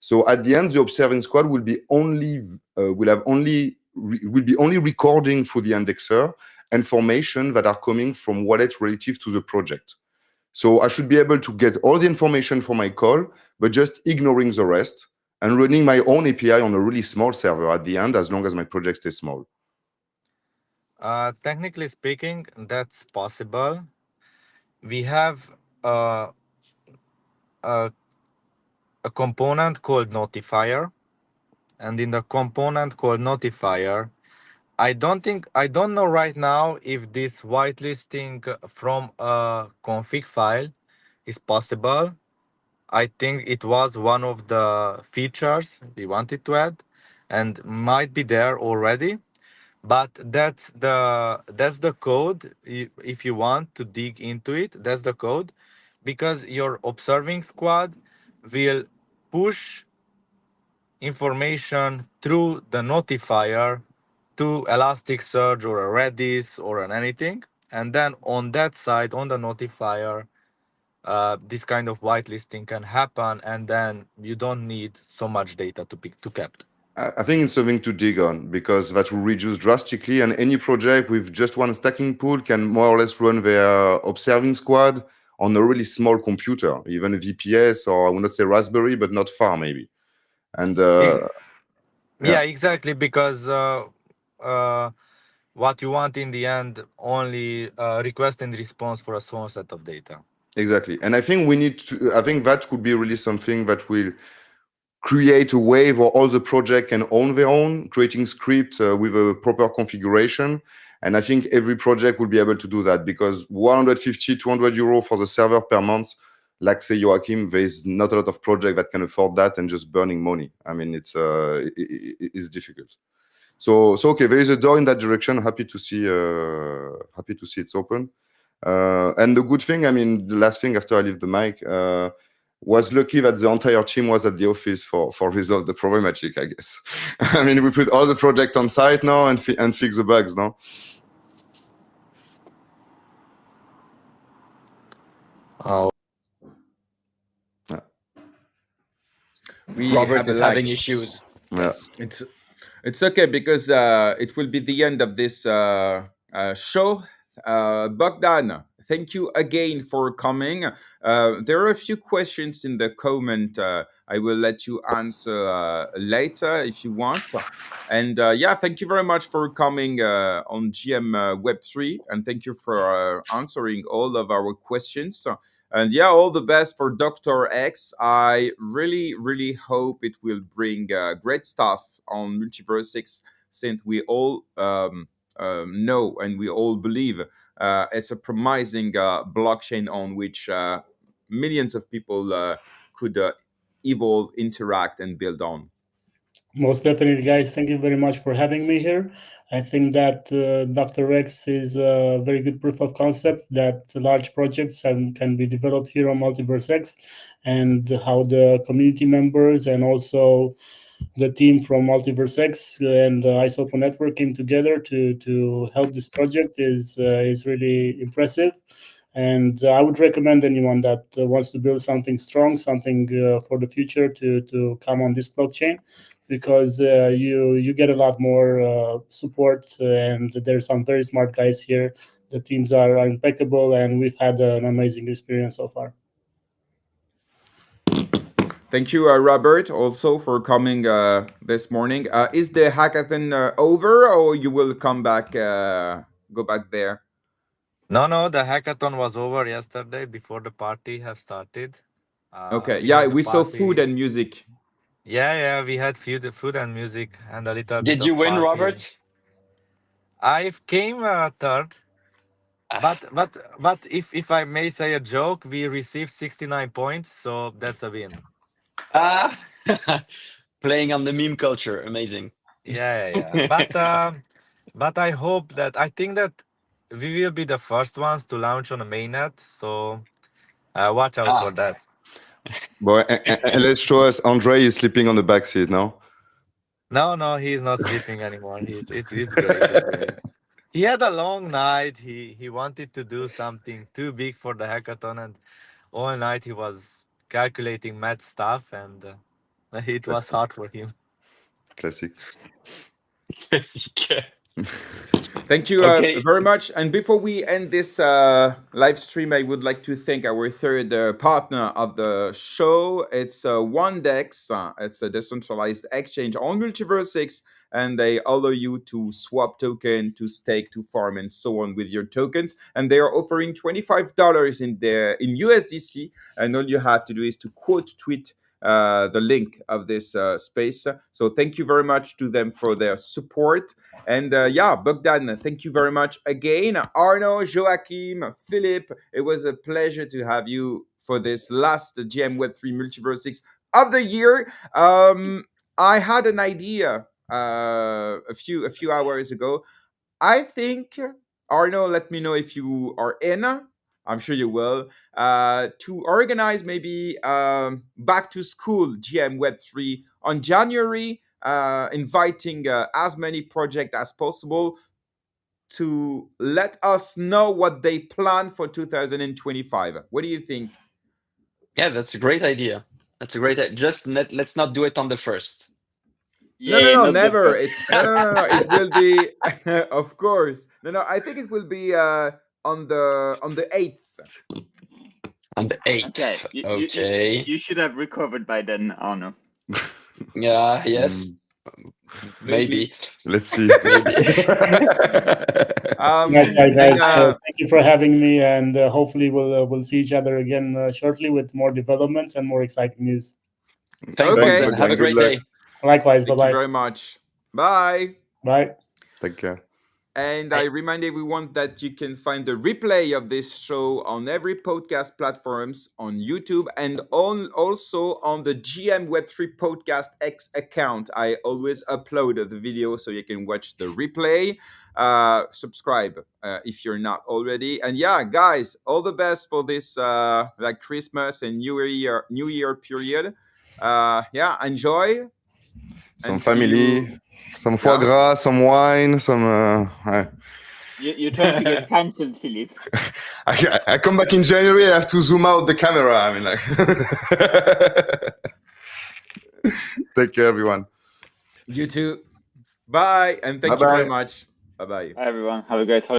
So at the end, the observing squad will be only will be only recording through the indexer information that are coming from wallets relative to the project. So I should be able to get all the information for my call, but just ignoring the rest and running my own API on a really small server at the end, as long as my project stays small. Technically speaking, that's possible. We have a component called notifier, and in the component called notifier, I don't know right now if this whitelisting from a config file is possible. I think it was one of the features we wanted to add and might be there already. But that's the code. If you want to dig into it, that's the code, because your observing squad will push information through the notifier to Elasticsearch or a Redis or an anything, and then on that side, on the notifier, this kind of whitelisting can happen, and then you don't need so much data to kept. I think it's something to dig on, because that will reduce drastically, and any project with just one stacking pool can more or less run their observing squad on a really small computer, even a VPS, or I would not say Raspberry, but not far maybe. And Yeah, exactly, because what you want in the end only request and response for a small set of data. exactly. And I think I think that could be really something that will create a way where all the project can own their own, creating script with a proper configuration. And I think every project will be able to do that, because 150, 200 euro for the server per month, like say Joachim, there is not a lot of project that can afford that and just burning money. I mean, it's difficult. So okay, there is a door in that direction. Happy to see it's open. And the good thing, I mean, the last thing after I leave the mic, was lucky that the entire team was at the office for resolve the problematic, I guess. I mean, we put all the project on site now and fix the bugs now. Oh, We Robert have a is lag. having issues. Yeah. Yes. It's okay, because it will be the end of this show. Bogdan, thank you again for coming. There are a few questions in the comment. I will let you answer later if you want. And yeah, thank you very much for coming on GM Web3, and thank you for answering all of our questions. And yeah, all the best for Dr. X. I really, really hope it will bring great stuff on MultiversX, since we all know and we all believe it's a promising blockchain on which millions of people could evolve, interact, and build on. Most definitely, guys. Thank you very much for having me here. I think that Dr. X is a very good proof of concept that large projects can be developed here on MultiversX, and how the community members and also the team from MultiversX and ISOPO Network came together to help this project is really impressive. And I would recommend anyone that wants to build something strong, something for the future, to come on this blockchain, because you get a lot more support, and there's some very smart guys here. The teams are impeccable, and we've had an amazing experience so far. Thank you, Robert, also for coming this morning. Is the hackathon over, or you will come back, go back there? No, the hackathon was over yesterday before the party have started. Okay, We yeah, had the we saw food party. and music. Yeah, we had food and music and a little bit Did you of win, party. Robert? I came third, Ah. but if I may say a joke, we received 69 points, so that's a win. Ah. Playing on the meme culture. Amazing. Yeah. But I hope that I think that we will be the first ones to launch on a mainnet. So watch out for that. Boy, and let's show us Andre is sleeping on the back seat now. No, he's not sleeping anymore. It's great. It's great. He had a long night. He wanted to do something too big for the hackathon, and all night he was calculating math stuff, and it was hard for him. Classic. Thank you Okay. very much. And before we end this live stream, I would like to thank our third partner of the show. It's OneDex. It's a decentralized exchange on MultiversX, and they allow you to swap token, to stake, to farm, and so on with your tokens. And they are offering $25 in USDC, and all you have to do is to quote tweet the link of this space. So thank you very much to them for their support. And Bogdan, thank you very much again. Arno, Joachim, Philip, it was a pleasure to have you for this last GM Web3 MultiversX of the year. I had an idea a few hours ago. I think, Arno, let me know if you are in. I'm sure you will. To organize maybe back to school GM Web3 on January, inviting as many projects as possible to let us know what they plan for 2025. What do you think? Yeah, that's a great idea. That's a great idea. Just let's not do it on the 1st. Yeah, No, not the never. first. No. It will be, of course. No. I think it will be on the 8th. On the 8th. Okay. Okay. You should have recovered by then, Arno. Yeah. Yes. Maybe. Let's see. Maybe. That's right, guys. and, Thank you for having me, and hopefully we'll see each other again shortly with more developments and more exciting news. Thanks, Okay. Bogdan. Have a great Good luck. day. Likewise. Thank you Bye-bye. very much. Bye. Bye. Take care. And I remind everyone that you can find the replay of this show on every podcast platforms, on YouTube, and also on the GM Web3 Podcast X account. I always upload the video so you can watch the replay. Subscribe if you're not already. And yeah, guys, all the best for this like Christmas and New Year period. Enjoy. Some And see family, you- some foie gras, some wine, some. You're trying to get cancelled, Philip. I come back in January. I have to zoom out the camera. I mean, like. Take care, everyone. You too. Bye, and thank you very much. Bye-bye. Hi, everyone. Have a great holiday.